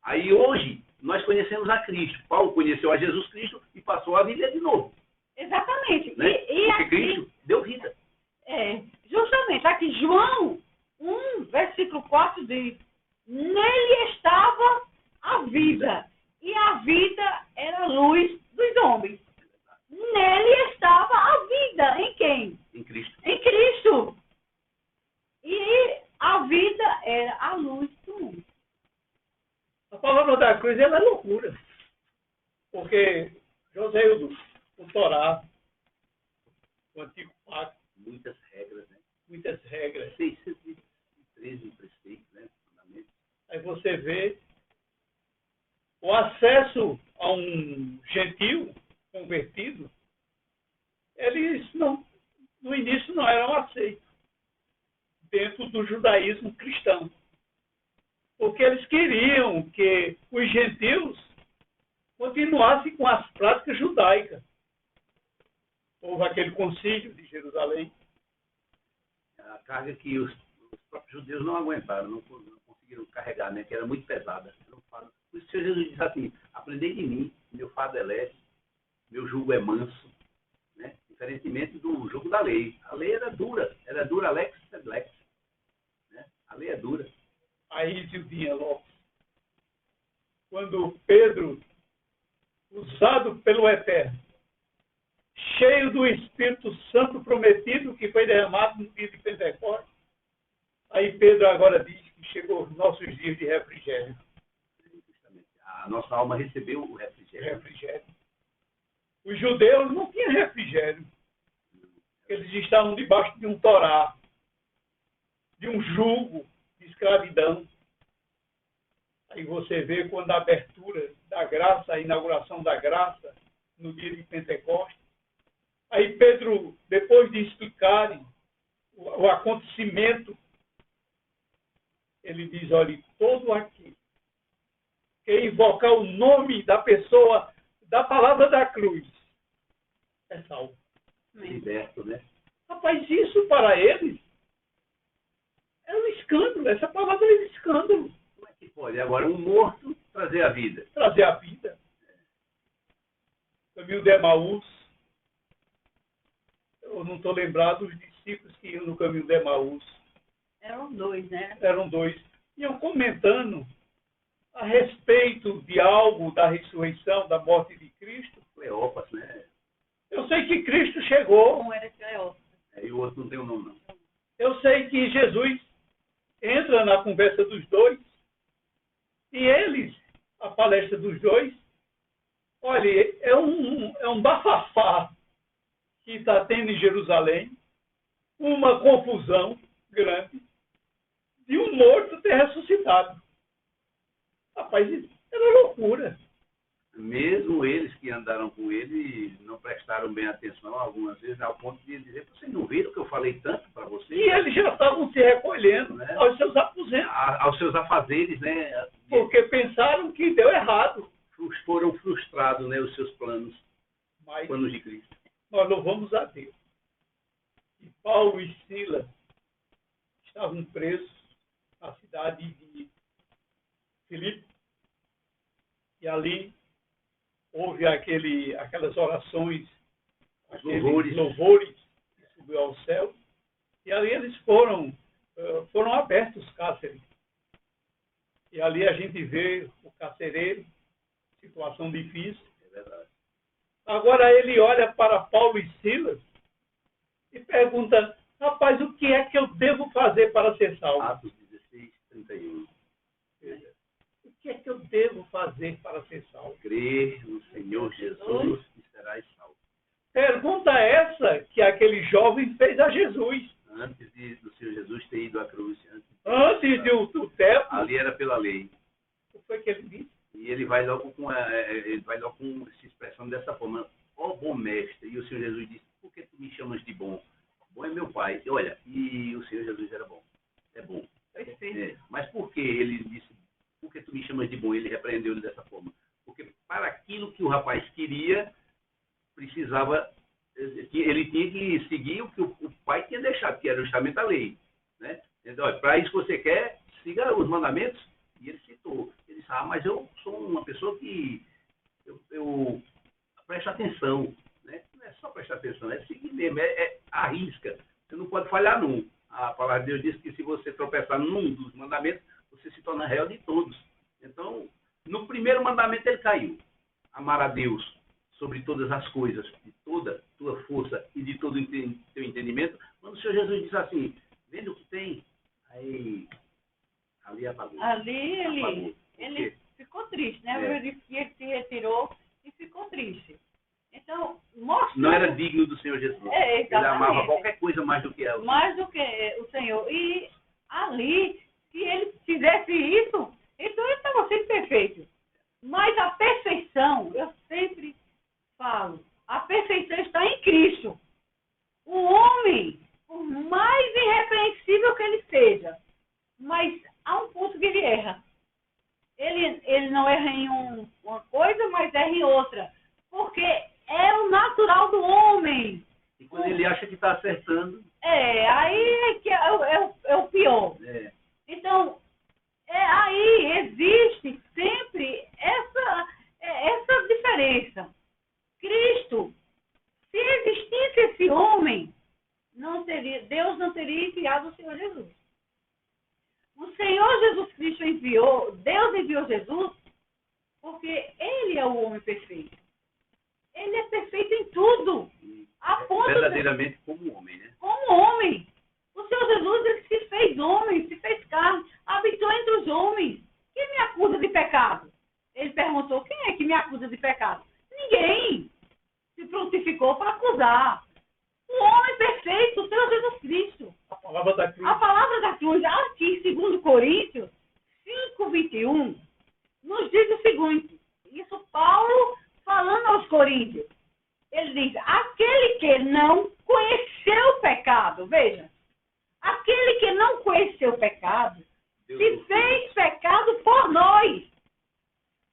Aí hoje, nós conhecemos a Cristo. Paulo conheceu a Jesus Cristo e passou a viver de novo. Exatamente. Né? E Porque aqui, Cristo deu vida. justamente, aqui João 1, versículo 4 diz: nele estava a vida, e a vida era a luz dos homens. Nele estava a vida. Em quem? Em Cristo. Em Cristo. E a vida era a luz do mundo. A palavra da cruz ela é loucura. Porque Joséildo, o Torá, o Antigo Pacto, Muitas regras, né? muitas regras. 613 preceitos, né? Fundamentos. Aí você vê o acesso a um gentil convertido, eles não, no início não eram aceitos dentro do judaísmo cristão. Porque eles queriam que os gentios continuassem com as práticas judaicas. Houve aquele concílio de Jerusalém. A carga que os próprios judeus não aguentaram, não conseguiram carregar, né? Que era muito pesada. Por isso que Jesus diz assim: aprendei de mim, meu fardo é leve, meu jugo é manso, né? Diferentemente do jugo da lei. A lei era dura lex sed lex, né? A lei é dura. Aí Zildinha Lopes, quando Pedro, usado pelo Eterno, cheio do Espírito Santo prometido que foi derramado no dia de Pentecostes, aí Pedro agora diz que chegou os nossos dias de refrigério. A nossa alma recebeu o refrigério. Os judeus não tinham refrigério. Eles estavam debaixo de um Torá, de um jugo de escravidão. Aí você vê quando a abertura da graça, a inauguração da graça, no dia de Pentecostes, aí Pedro, depois de explicarem o acontecimento, ele diz: olha, todo aquele que invocar o nome da pessoa, da palavra da cruz, é salvo. Liberto, né? Rapaz, isso para eles é um escândalo. Essa palavra é um escândalo. Como é que pode? Agora, um morto trazer a vida. Trazer a vida. Caminho de Emaús. Eu não estou lembrado dos discípulos que iam no caminho de Emaús. Eram dois, né? Eram dois. Iam comentando a respeito de algo da ressurreição, da morte de Cristo. Cleópas, né? Eu sei que Cristo chegou. Um era Cleópatra. E o outro não tem o nome, não. Eu sei que Jesus entra na conversa dos dois. E eles, a palestra dos dois, olha, é um bafafá que está tendo em Jerusalém, uma confusão grande de um morto ter ressuscitado. Rapaz, isso era loucura. Mesmo eles que andaram com ele não prestaram bem atenção algumas vezes, ao ponto de dizer: vocês não viram que eu falei tanto para vocês? E eles já estavam se recolhendo, né? Aos seus aposentos, Aos seus afazeres, né? porque pensaram que deu errado. Foram frustrados, né, os seus planos, Mas planos de Cristo. nós louvamos a Deus. E Paulo e Silas estavam presos na cidade de Filipe. E ali houve aquelas orações, louvores que subiu ao céu. E ali eles foram abertos os cárceres. E ali a gente vê o carcereiro, situação difícil. É verdade. Agora ele olha para Paulo e Silas e pergunta: rapaz, o que é que eu devo fazer para ser salvo? Atos 16, 31. O que é que eu devo fazer para ser salvo? Crer no Senhor Jesus e serás salvo. Pergunta essa que aquele jovem fez a Jesus. Antes do Senhor Jesus ter ido à cruz. Antes do tempo. Ali era pela lei. O que foi que ele disse? E ele vai logo com se expressando dessa forma: ó bom mestre. E o Senhor Jesus disse: por que tu me chamas de bom? Bom é meu Pai. E olha, e o Senhor Jesus era bom. É bom. Mas por que ele disse: por que tu me chamas de bom? Ele repreendeu ele dessa forma. Porque para aquilo que o rapaz queria, precisava Ele tinha que seguir o que o pai tinha deixado, que era justamente a lei. Né? Então, para isso que você quer, siga os mandamentos. E ele citou. Ele disse, mas eu sou uma pessoa que eu presto atenção. Né? Não é só prestar atenção, é seguir mesmo, arrisca. Você não pode falhar num. A palavra de Deus diz que se você tropeçar num dos mandamentos, você se torna réu de todos. Então, no primeiro mandamento ele caiu. Amar a Deus sobre todas as coisas, de toda a tua força e de todo o teu entendimento. Quando o Senhor Jesus diz assim, vende o que tem, aí ali apagou. Ali ele ficou triste, né? É. Ele se retirou e ficou triste. Então, mostra... Não era digno do Senhor Jesus. Ele amava qualquer coisa mais do que ela. Mais do que o Senhor. E ali, se ele fizesse isso, então ele estava sempre perfeito. Mas a perfeição, eu sempre falo, a perfeição está em Cristo. O homem, por mais irrepreensível que ele seja, mas há um ponto que ele erra. Ele não erra em uma coisa, mas erra em outra. Porque é o natural do homem. E quando ele acha que está acertando... aí é que é o pior. É. Então, aí existe sempre essa diferença. Cristo, se existisse esse homem, Deus não teria enviado o Senhor Jesus. O Senhor Jesus Cristo Deus enviou Jesus, porque Ele é o homem perfeito. Ele é perfeito em tudo. A ponto verdadeiramente como homem, né? Como homem. O Senhor Jesus, ele se fez homem, se fez carne, habitou entre os homens. Quem me acusa de pecado? Ele perguntou, quem é que me acusa de pecado? Ninguém se prontificou para acusar. O homem perfeito, o Senhor Jesus Cristo. A palavra da cruz. A palavra da cruz, aqui em 2 Coríntios 5:21, nos diz o seguinte, isso Paulo falando aos Coríntios, ele diz, aquele que não conheceu o pecado, veja, aquele que não conheceu o pecado, se fez pecado por nós,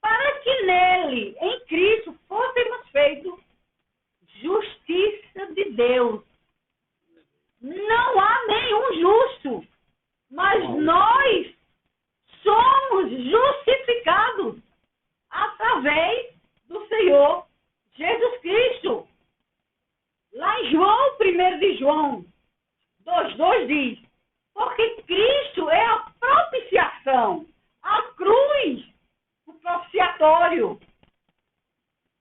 para que nele, em Cristo, fôssemos feitos justiça de Deus. Não há nenhum justo, mas nós somos justificados através do Senhor Jesus Cristo. Lá em João, 1 de João 2:2 diz, porque Cristo é a propiciação, a cruz, o propiciatório,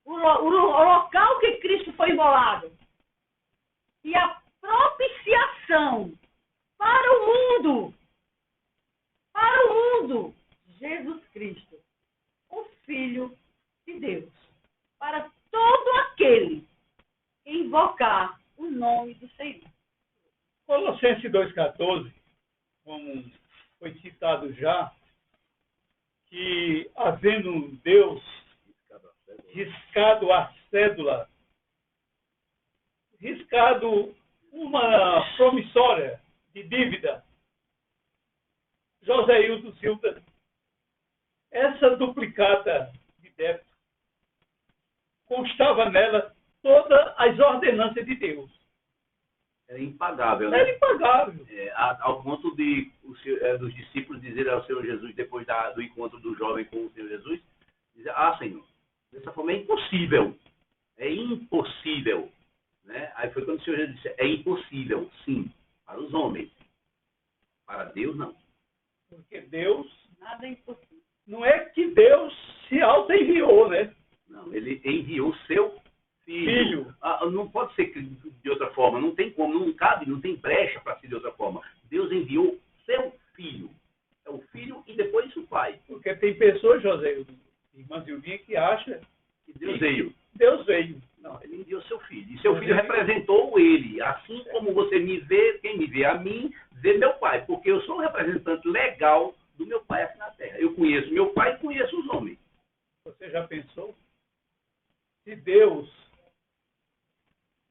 o local que Cristo foi imolado. E a propiciação para o mundo, Jesus Cristo, o Filho de Deus, para todo aquele que invocar o nome do Senhor. Colossenses 2,14, como foi citado já, que havendo um Deus riscado a cédula, riscado uma promissória de dívida, Joséildo Silva, essa duplicata de débito, constava nela todas as ordenanças de Deus. É impagável, né? Era impagável. Ao ponto dos discípulos dizerem ao Senhor Jesus, depois do encontro do jovem com o Senhor Jesus, dizer, Senhor, dessa forma é impossível. É impossível. Né? Aí foi quando o Senhor Jesus disse, é impossível, sim, para os homens. Para Deus, não. Porque Deus... Nada é impossível. Não é que Deus se auto-enviou, né? Não, ele enviou seu filho. Não pode ser de outra forma, não tem como, não cabe, não tem brecha para ser de outra forma. Deus enviou seu filho. É o filho e depois o pai. Porque tem pessoas, José, irmã Silvinha, que acha que Deus veio. Deus veio. Não, ele enviou seu filho. E seu filho representou ele. Assim como você me vê, quem me vê a mim, vê meu pai. Porque eu sou um representante legal do meu pai aqui na terra. Eu conheço meu pai e conheço os homens. Você já pensou? Se Deus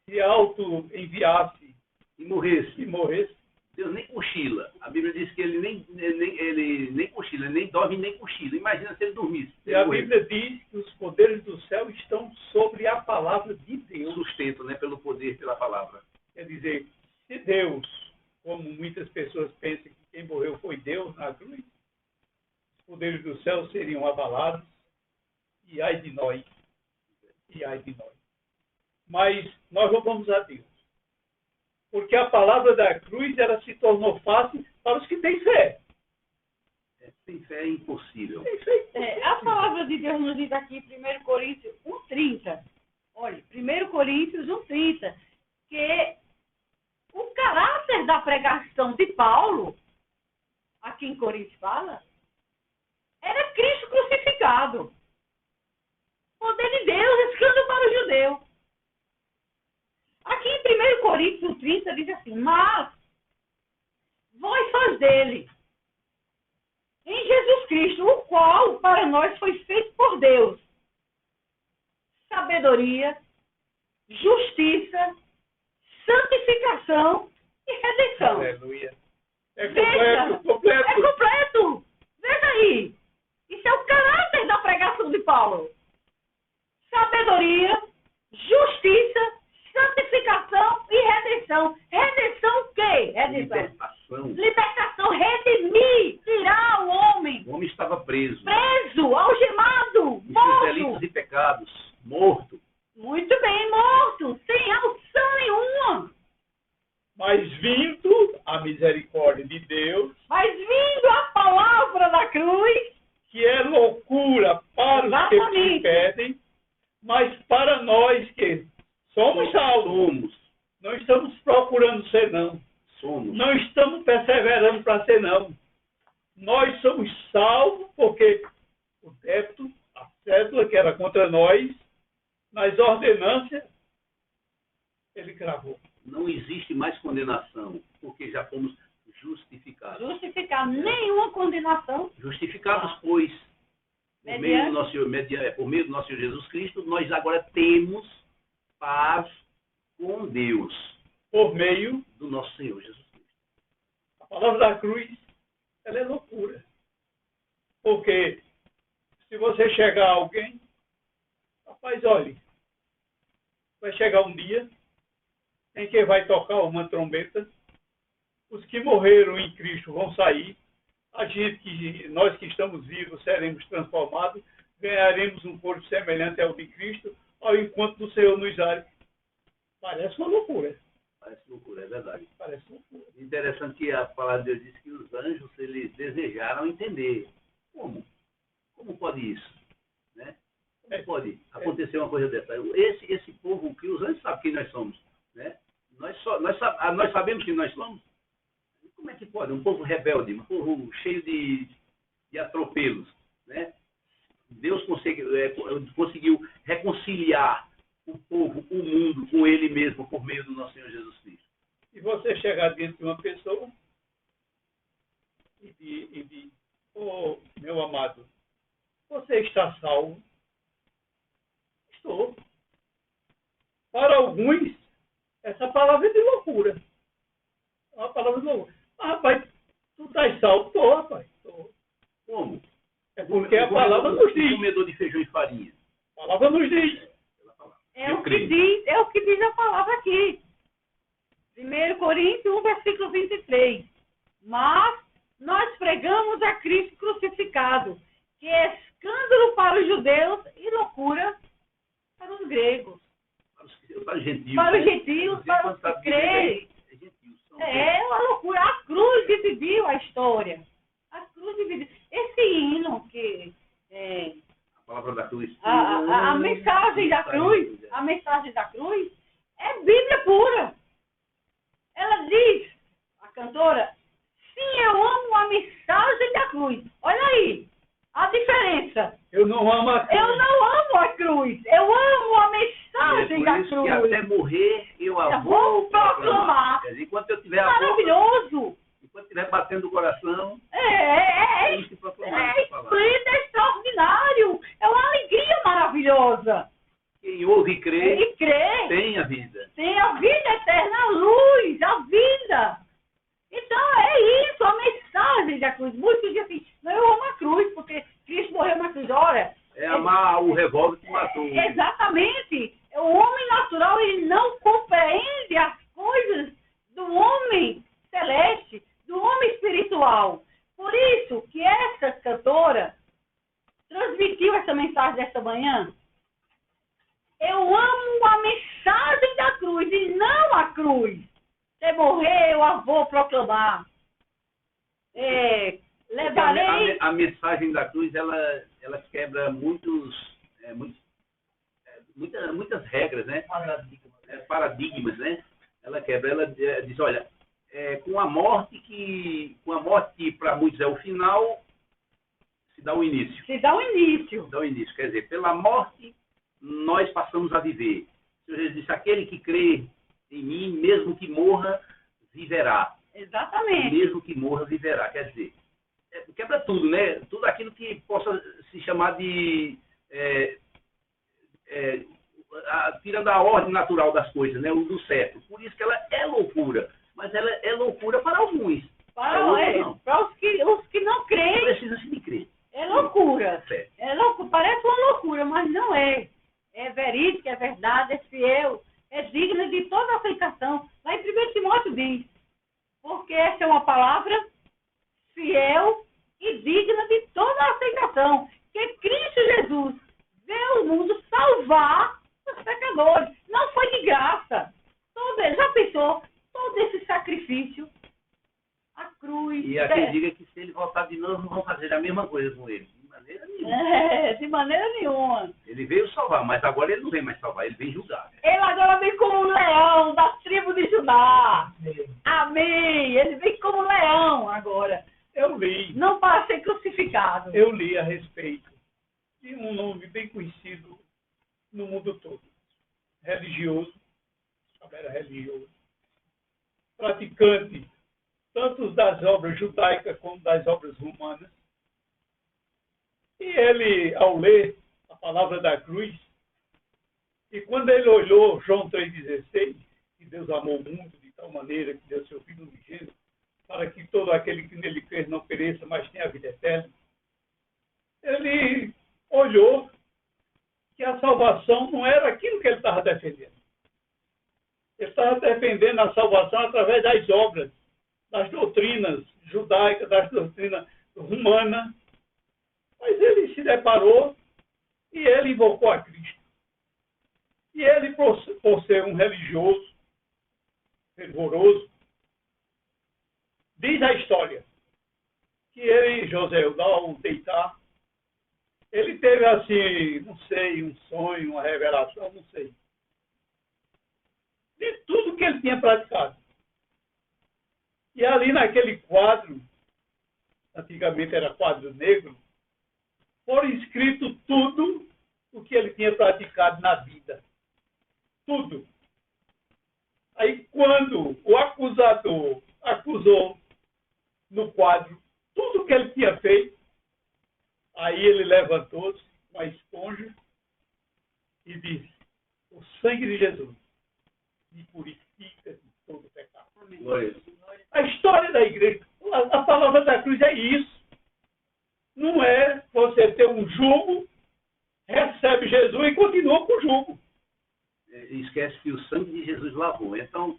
se auto-enviasse e morresse, Deus nem cochila. A Bíblia diz que ele nem cochila, ele nem dorme nem cochila. Imagina se ele dormisse. E a Bíblia diz que os poderes do céu estão sobre a palavra de Deus. Sustento, né? Pelo poder, pela palavra. Quer dizer, se Deus, como muitas pessoas pensam que quem morreu foi Deus na cruz, os poderes do céu seriam abalados, e ai de nós, e ai de nós. Mas nós louvamos a Deus, porque a palavra da cruz ela se tornou fácil para os que têm fé. Sem fé é impossível. A palavra de Deus nos diz aqui em 1 Coríntios 1,30. Olha, 1 Coríntios 1,30, que o caráter da pregação de Paulo, aqui em Coríntios fala, era Cristo crucificado. Poder de Deus, escândalo para o judeu. Aqui em 1 Coríntios 30 diz assim, mas vós sois dele, em Jesus Cristo, o qual para nós foi feito por Deus, sabedoria, justiça, santificação e redenção. Aleluia. É Veja, completo. É completo. Veja aí. Isso é o caráter da pregação de Paulo. Sabedoria, justiça, santificação e redenção. Redenção o quê? Libertação. Libertação, redimir, tirar o homem. O homem estava preso. Preso, algemado, Em seus delitos morto. e pecados. Morto. Muito bem, morto, sem alção nenhuma. Mas vindo a misericórdia de Deus, Mas vindo a palavra da cruz, que é loucura para os que Exatamente. pedem, mas para nós que somos salvos, não estamos procurando ser não. Somos. Não estamos perseverando para ser não. Nós somos salvos porque o débito, a cédula que era contra nós, nas ordenâncias, ele gravou. Não existe mais condenação, porque já fomos justificados. justificar nenhuma condenação. Justificados, pois, por meio do nosso Senhor Jesus Cristo, nós agora temos paz com Deus, Por meio, do nosso Senhor Jesus Cristo. a palavra da cruz, ela é loucura. Porque se você chegar a alguém, rapaz, olhe, vai chegar um dia em que vai tocar uma trombeta, os que morreram em Cristo vão sair, nós que estamos vivos seremos transformados, ganharemos um corpo semelhante ao de Cristo, ao encontro do Senhor nos ares. Parece uma loucura. Parece loucura, é verdade. Parece loucura. Interessante que a palavra de Deus diz que os anjos, eles desejaram entender. Como? Como pode isso? Né? Como pode acontecer uma coisa dessa? Esse povo, que os anjos sabem quem nós somos, né? Nós sabemos quem nós somos. Como é que pode? Um povo rebelde, um povo cheio de atropelos, né? Deus conseguiu reconciliar o povo, o mundo, com ele mesmo, por meio do nosso Senhor Jesus Cristo. E você chegar diante de uma pessoa e diz, oh, meu amado, você está salvo? Estou. Para alguns, essa palavra é de loucura. É uma palavra de loucura. Mas, rapaz, tu estás salvo? Estou, rapaz. Estou. Como? É porque a palavra nos diz. Comedor de feijão e farinha. A palavra nos diz. É o que diz a palavra aqui. 1 Coríntios 1, versículo 23. Mas nós pregamos a Cristo crucificado, que é escândalo para os judeus e loucura para os gregos. Para os gentios. Para os gentios, para os que creem. É uma loucura. A cruz dividiu a história. A cruz dividiu. Esse hino que... A palavra da cruz. A mensagem da cruz, a mensagem da cruz é Bíblia pura. Ela diz, a cantora, sim, eu amo a mensagem da cruz. Olha aí, a diferença. Eu não amo a cruz. Eu não amo a cruz, eu amo a mensagem da cruz. Que até morrer eu vou proclamar. Quer dizer, enquanto eu tiver maravilhoso. Enquanto estiver batendo o coração, é esplêndido, é extraordinário. É uma alegria maravilhosa. Quem ouve e crê, tem a vida. Tem a vida eterna, a luz, a vida. Então, cruz. Muitos dizem assim, não, eu amo a cruz, porque Cristo morreu na cruz. Ora, É amar o revólver que matou. exatamente. O homem natural, ele não compreende as coisas do homem celeste, do homem espiritual. Por isso que essa cantora transmitiu essa mensagem desta manhã. Eu amo a mensagem da cruz e não a cruz. Se morrer, eu a vou proclamar. Levarei... A mensagem da cruz, ela quebra muitas regras, né? Paradigmas, né? Ela quebra, ela diz, olha, com a morte que para muitos é o final, se dá o início. dá o início. Quer dizer, pela morte nós passamos a viver. O Senhor Jesus disse, aquele que crê em mim, mesmo que morra, viverá. Exatamente. Mesmo que morra, viverá. Quer dizer, quebra tudo, né? Tudo aquilo que possa se chamar de... tirando a ordem natural das coisas, né? O do certo. Por isso que ela é loucura. Mas ela é loucura para alguns. Para os que não creem. Precisa-se de crer. É loucura. É. Parece uma loucura, mas não é. É verídico, é verdade, é fiel, é digna de toda a aceitação. Lá em 1 Timóteo diz, porque essa é uma palavra fiel e digna de toda a aceitação. Que Cristo Jesus veio ao mundo salvar os pecadores. Não foi de graça. Já pensou? Todo esse sacrifício, a cruz... E há quem diga que se ele voltar de novo, vão fazer a mesma coisa com ele. De maneira nenhuma. De maneira nenhuma. Ele veio salvar, mas agora ele não vem mais salvar, ele vem julgar. Ele agora vem como um leão da tribo de Judá. Amém. Ele vem como um leão agora. Eu li. Não para ser crucificado. Eu li a respeito de um nome bem conhecido no mundo todo. Religioso, era religioso, praticante tanto das obras judaicas como das obras romanas. E ele, ao ler a palavra da cruz, e quando ele olhou João 3,16, que Deus amou o mundo de tal maneira que deu seu Filho unigênito, para que todo aquele que nele crer não pereça, mas tenha a vida eterna, ele olhou que a salvação não era aquilo que ele estava defendendo. Ele estava defendendo a salvação através das obras, das doutrinas judaicas, das doutrinas romanas. Mas ele se deparou e ele invocou a Cristo. E ele, por ser um religioso, fervoroso, diz a história que ele, José, ao deitar, ele teve assim, não sei, um sonho, uma revelação, não sei, de tudo que ele tinha praticado. E ali naquele quadro, antigamente era quadro negro, foram escrito tudo o que ele tinha praticado na vida. Tudo. Aí quando o acusador acusou no quadro tudo o que ele tinha feito, aí ele levantou-se com a esponja e disse, o sangue de Jesus me purifica de todo pecado. Amém. A história da igreja, a palavra da cruz é isso. Não é você ter um jugo, recebe Jesus e continua com o jugo. Esquece que o sangue de Jesus lavou. Então,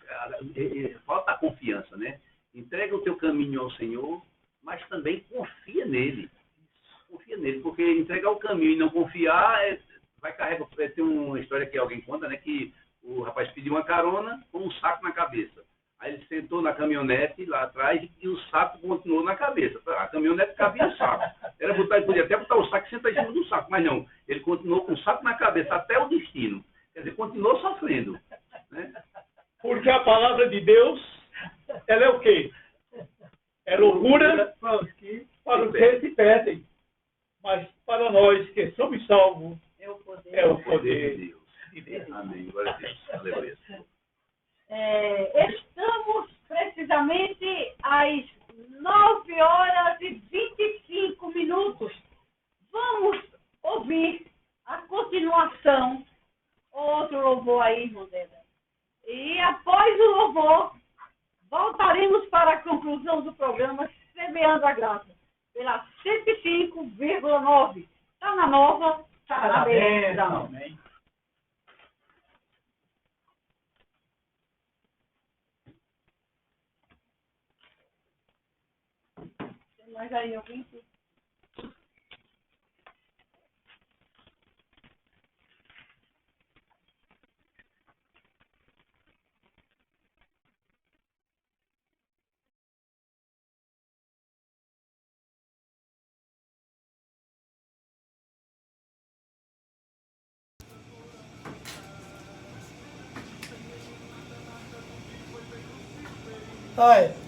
falta a confiança, né? Entrega o teu caminho ao Senhor, mas também confia nele. Confia nele, porque entregar o caminho e não confiar, vai carregar. Tem uma história que alguém conta, né? Que o rapaz pediu uma carona com um saco na cabeça. Aí ele sentou na caminhonete lá atrás e o saco continuou na cabeça. A caminhonete cabia o saco. Ele podia até botar o saco e sentar em cima do saco, mas não. Ele continuou com o saco na cabeça até o destino. Quer dizer, continuou sofrendo. Né? Porque a palavra de Deus, ela é o quê? É loucura para os que se perdem. Mas para nós que somos salvos, é o poder de Deus. Amém. Glória a Deus. Aleluia. Estamos precisamente às 9h25. Vamos ouvir a continuação. Outro louvor aí, irmão Débora. E após o louvor, voltaremos para a conclusão do programa Semeando a Graça. pela 105,9. Está na nova, está na bênção. Amém. Mas aí eu vim. Hi.